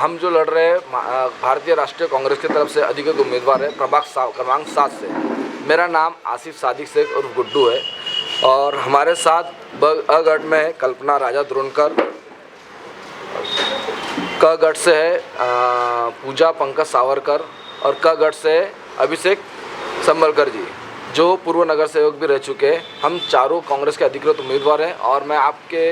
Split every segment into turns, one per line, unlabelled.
हम जो लड़ रहे हैं भारतीय राष्ट्रीय कांग्रेस की तरफ से अधिकृत उम्मीदवार है प्रभाग क्रमांक 7 से। मेरा नाम आसिफ सादिक शेख उर्फ गुड्डू है और हमारे साथ अगढ़ में कल्पना राजा द्रोणकर, कगढ़ से है पूजा पंकज सावरकर और कगढ़ से अभिषेक संबलकर जी, जो पूर्व नगर सेवक भी रह चुके हैं। हम चारों कांग्रेस के अधिकृत उम्मीदवार हैं और मैं आपके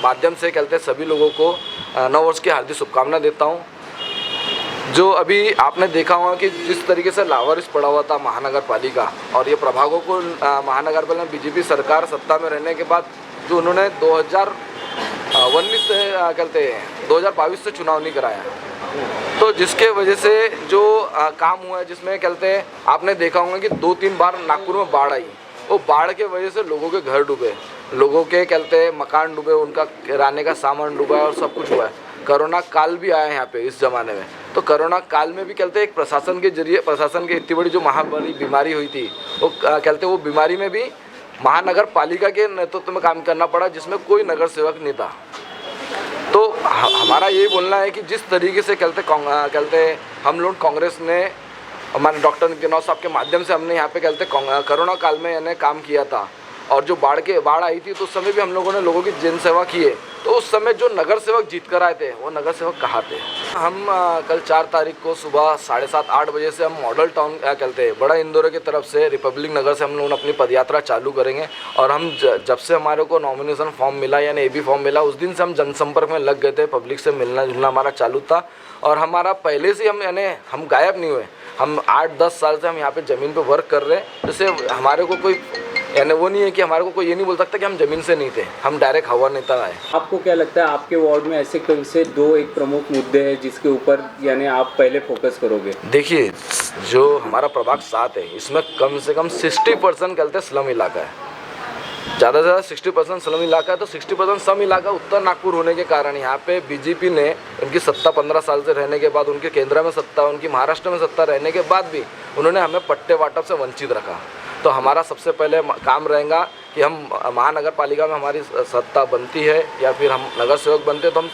माध्यम से कहते सभी लोगों को नववर्ष की हार्दिक शुभकामनाएं देता हूं। जो अभी आपने देखा होगा कि जिस तरीके से लावारिस पड़ा हुआ था महानगर पालिका और ये प्रभागों को महानगर पालिका बीजेपी सरकार सत्ता में रहने के बाद जो उन्होंने 2019 से कहते हैं 2022 से चुनाव नहीं कराया, तो जिसके वजह से जो काम हुआ है जिसमें कहते हैं आपने देखा होगा कि 2-3 बार नागपुर में बाढ़ आई। वो बाढ़ के वजह से लोगों के घर डूबे, लोगों के कहते हैं मकान डूबे, उनका रहने का सामान डूबा है और सब कुछ हुआ है। कोरोना काल भी आया है यहाँ पे इस ज़माने में, तो कोरोना काल में भी कहते हैं एक प्रशासन के जरिए, प्रशासन की इतनी बड़ी जो महामारी बीमारी हुई थी वो कहते वो बीमारी में भी महानगर पालिका के नेतृत्व में काम करना पड़ा, जिसमें कोई नगर सेवक नहीं था। तो हमारा ये बोलना है कि जिस तरीके से कहते हम लोग कांग्रेस ने हमारे डॉक्टर नितिन साहब के माध्यम से हमने यहाँ पे कहते कोरोना काल में यानी काम किया था और जो बाढ़ आई थी तो उस समय भी हम लोगों ने लोगों की जन सेवा की है। तो उस समय जो नगर सेवक जीत कर आए थे वो नगर सेवक कहाँ थे? हम कल 4 तारीख को सुबह 7:30-8 बजे से हम मॉडल टाउन कहते हैं बड़ा इंदौर की तरफ से रिपब्लिक नगर से हम लोग अपनी पदयात्रा चालू करेंगे। और हम जब से हमारे को नॉमिनेशन फॉर्म मिला यानी AB फॉर्म मिला उस दिन से हम जनसंपर्क में लग गए थे, पब्लिक से मिलना जुलना हमारा चालू था। और हमारा पहले से हम गायब नहीं हुए, हम 8-10 साल से हम यहाँ पे ज़मीन पे वर्क कर रहे हैं। जैसे हमारे को कोई यानी वो नहीं है कि हमारे को कोई ये नहीं बोल सकता कि हम ज़मीन से नहीं थे, हम डायरेक्ट हवा नेता आए।
आपको क्या लगता है आपके वार्ड में ऐसे कौन से 2-1 प्रमुख मुद्दे हैं जिसके ऊपर यानी आप पहले फोकस करोगे?
देखिए, जो हमारा प्रभाग 7 है इसमें कम से कम 60% कहते हैं स्लम इलाका है, ज़्यादा से ज़्यादा 60% स्लम इलाका है। तो 60% स्लम इलाका उत्तर नागपुर होने के कारण यहाँ पे बीजेपी ने उनकी सत्ता 15 साल से रहने के बाद, उनके केंद्र में सत्ता, उनकी महाराष्ट्र में सत्ता रहने के बाद भी उन्होंने हमें पट्टे वाटप से वंचित रखा। तो हमारा सबसे पहले काम रहेगा कि हम महानगर पालिका में हमारी सत्ता बनती है या फिर हम नगर सेवक बनते हैं तो हम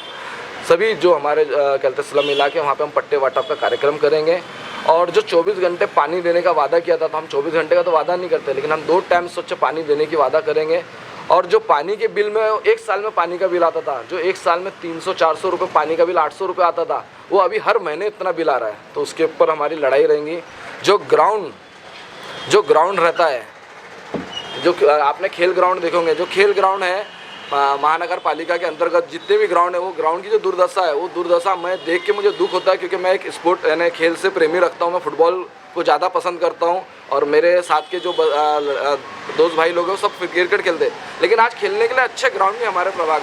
सभी जो हमारे कहते स्लम इलाके वहाँ पे हम पट्टे वाटप का कार्यक्रम करेंगे। और जो 24 घंटे पानी देने का वादा किया था तो हम 24 घंटे का तो वादा नहीं करते, लेकिन हम 2 टाइम स्वच्छ पानी देने की वादा करेंगे। और जो पानी के बिल में 1 साल में पानी का बिल आता था, जो 1 साल में 300-400 रुपये पानी का बिल 800 रुपये आता था, वो अभी हर महीने इतना बिल आ रहा है। तो उसके ऊपर हमारी लड़ाई रहेंगी। जो ग्राउंड रहता है, जो आपने खेल ग्राउंड देखोगे, जो खेल ग्राउंड है महानगर पालिका के अंतर्गत जितने भी ग्राउंड है वो ग्राउंड की जो दुर्दशा है वो दुर्दशा मैं देख के मुझे दुख होता है, क्योंकि मैं एक स्पोर्ट यानी खेल से प्रेमी रखता हूँ। मैं फुटबॉल को ज़्यादा पसंद करता हूँ और मेरे साथ के जो दोस्त भाई लोग हैं वो सब क्रिकेट खेलते हैं, लेकिन आज खेलने के लिए अच्छे ग्राउंड भी हमारे प्रभाग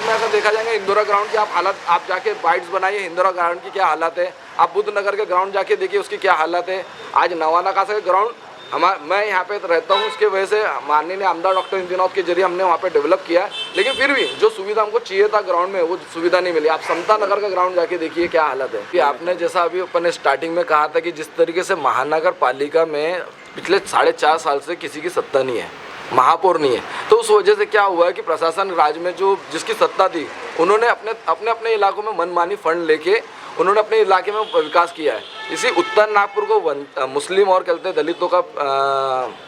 में अगर देखा जाएगा इंदौरा ग्राउंड की आप हालत, आप जाके बाइट्स बनाइए इंदौरा ग्राउंड की क्या हालत है, आप बुद्धनगर के ग्राउंड जाके देखिए उसकी क्या हालत है। आज नवाना का ग्राउंड मैं यहाँ पे रहता हूँ, उसके वजह से माननीय आमदार डॉक्टर नितिन के जरिए हमने वहाँ पे डेवलप किया है, लेकिन फिर भी जो सुविधा हमको चाहिए था ग्राउंड में वो सुविधा नहीं मिली। आप समता नगर का ग्राउंड जाके देखिए क्या हालत है। कि आपने जैसा अभी अपने स्टार्टिंग में कहा था कि जिस तरीके से महानगर पालिका में पिछले 4.5 साल से किसी की सत्ता नहीं है, महापौर नहीं है, तो उस वजह से क्या हुआ है कि प्रशासन राज में जो जिसकी सत्ता थी उन्होंने अपने इलाकों में मनमानी फंड लेके उन्होंने अपने इलाके में विकास किया है। इसी उत्तर नागपुर को मुस्लिम और कहते दलितों का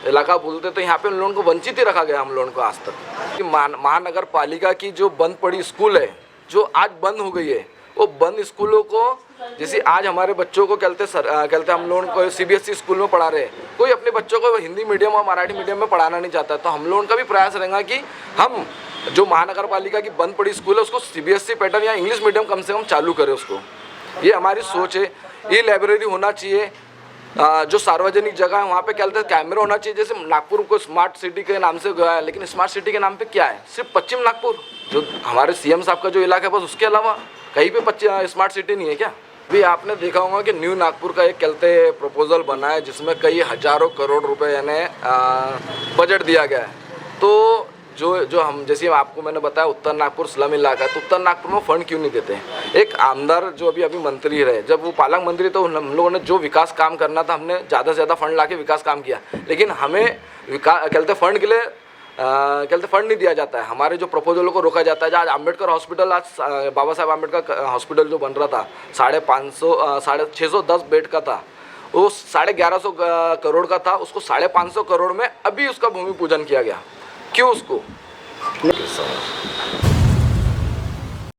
इलाका बोलते, तो यहाँ पे उन लोगों को वंचित ही रखा गया हम लोगों को आज तक। कि महानगर पालिका की जो बंद पड़ी स्कूल है जो आज बंद हो गई है, वो बंद स्कूलों को जैसे आज हमारे बच्चों को कहते हम लोगों को CBSE स्कूल में पढ़ा रहे हैं, कोई अपने बच्चों को हिंदी मीडियम और मराठी मीडियम में पढ़ाना नहीं चाहता। तो हम लोगों का भी प्रयास रहेगा कि हम जो महानगर पालिका की बंद पड़ी स्कूल है उसको CBSE पैटर्न या इंग्लिश मीडियम कम से कम चालू करें उसको, ये हमारी सोच है। ये लाइब्रेरी होना चाहिए, जो सार्वजनिक जगह है वहाँ पे क्या कहते हैं कैमरा होना चाहिए। जैसे नागपुर को स्मार्ट सिटी के नाम से गया है, लेकिन स्मार्ट सिटी के नाम पे क्या है, सिर्फ पश्चिम नागपुर जो हमारे CM साहब का जो इलाका है बस, उसके अलावा कहीं पे स्मार्ट सिटी नहीं है क्या? अभी आपने देखा होगा कि न्यू नागपुर का एक कहते प्रपोजल बना है जिसमें कई हजारों करोड़ रुपए यानी बजट दिया गया है। तो जो हम जैसे आपको मैंने बताया उत्तर नागपुर स्लम इलाका है, तो उत्तर नागपुर में फंड क्यों नहीं देते हैं? एक आमदार जो अभी मंत्री रहे, जब वो पालक मंत्री तो हम लोगों ने जो विकास काम करना था हमने ज़्यादा से ज़्यादा फंड ला के विकास काम किया, लेकिन हमें विकास कहते फंड के लिए कहते फंड नहीं दिया जाता है, हमारे जो प्रपोजलों को रोका जाता है। आज अम्बेडकर हॉस्पिटल, आज बाबा साहब अम्बेडकर हॉस्पिटल जो बन रहा था 610 बेड का था, वो 1150 करोड़ का था, उसको 550 करोड़ में अभी उसका भूमि पूजन किया गया। क्यों उसको?